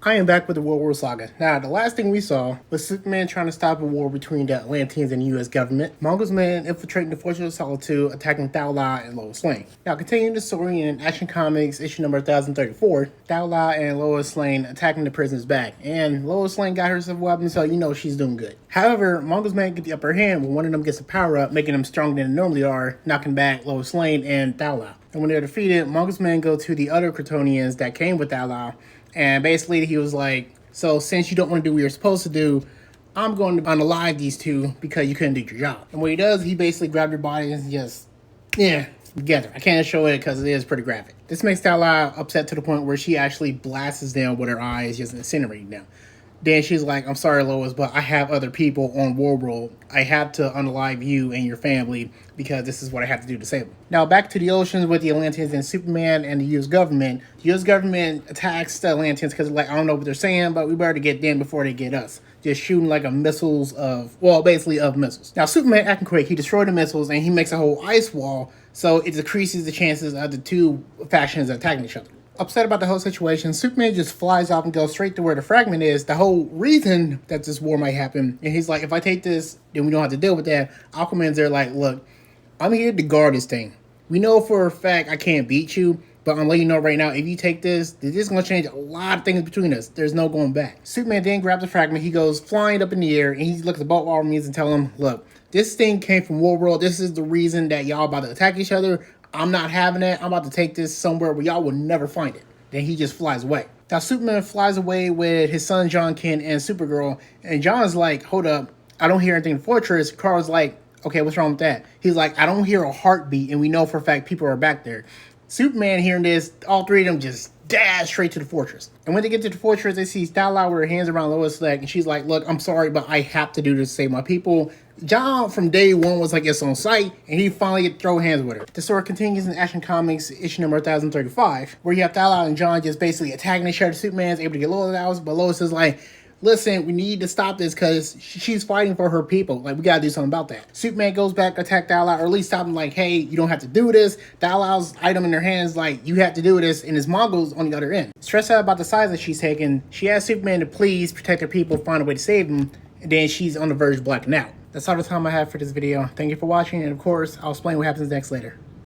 I am back with the Warworld Saga. Now, the last thing we saw was Superman trying to stop a war between the Atlanteans and the U.S. government, Mongoose Man infiltrating the Fortress of Solitude, attacking Thao La and Lois Lane. Now, continuing the story in Action Comics issue number 1034, Thao La and Lois Lane attacking the prisoners back, and Lois Lane got herself a weapon, so you know she's doing good. However, Mongoose Man get the upper hand when one of them gets a power up, making them stronger than they normally are, knocking back Lois Lane and Thao La. And when they're defeated, Mongoose Man go to the other Kryptonians that came with Thao La, and basically he was like, so since you don't want to do what you're supposed to do, I'm going to unalive these two because you couldn't do your job. And what he does, he basically grabs your body and just, together. I can't show it because it is pretty graphic. This makes Thao La upset to the point where she actually blasts them with her eyes, just incinerating them. Then she's like, I'm sorry, Lois, but I have other people on Warworld. I have to unalive you and your family because this is what I have to do to save them. Now, back to the oceans with the Atlanteans and Superman and the U.S. government. The U.S. government attacks the Atlanteans because, like, I don't know what they're saying, but we better get them before they get us. Just shooting, like, missiles of missiles. Now, Superman acting quick. He destroyed the missiles, and he makes a whole ice wall, so it decreases the chances of the two factions attacking each other. Upset about the whole situation, Superman just flies off and goes straight to where the fragment is, the whole reason that this war might happen. And he's like, if I take this, then we don't have to deal with that. Aquaman's there like, look, I'm here to guard this thing. We know for a fact I can't beat you, but I'm letting you know right now, if you take this is going to change a lot of things between us. There's no going back. Superman then grabs the fragment. He goes flying up in the air, and he looks at both armies and tells them, look, this thing came from Warworld. This is the reason that y'all about to attack each other. I'm not having it. I'm about to take this somewhere where y'all will never find it. Then he just flies away. Now, Superman flies away with his son, John Kent, and Supergirl. And John's like, hold up. I don't hear anything in the fortress. Carl's like, okay, what's wrong with that? He's like, I don't hear a heartbeat. And we know for a fact people are back there. Superman hearing this, all three of them just dash straight to the fortress. And when they get to the fortress, they see Thao La with her hands around Lois' leg. And she's like, look, I'm sorry, but I have to do this to save my people. John from day one was like, it's on sight, and he finally get to throw hands with her. The story continues in Action Comics issue number 1035, where you have Thao La and John just basically attacking each other. Superman's able to get Lois out, but Lois is like, listen, we need to stop this because she's fighting for her people. Like, we gotta do something about that. Superman goes back to attack Thao La, or at least stop him like, hey, you don't have to do this. Thao La's item in her hands like, you have to do this, and his Mongols on the other end. Stressed out about the size that she's taking, she asks Superman to please protect her people, find a way to save them, and then she's on the verge of blacking out. That's all the time I have for this video. Thank you for watching, and of course, I'll explain what happens next later.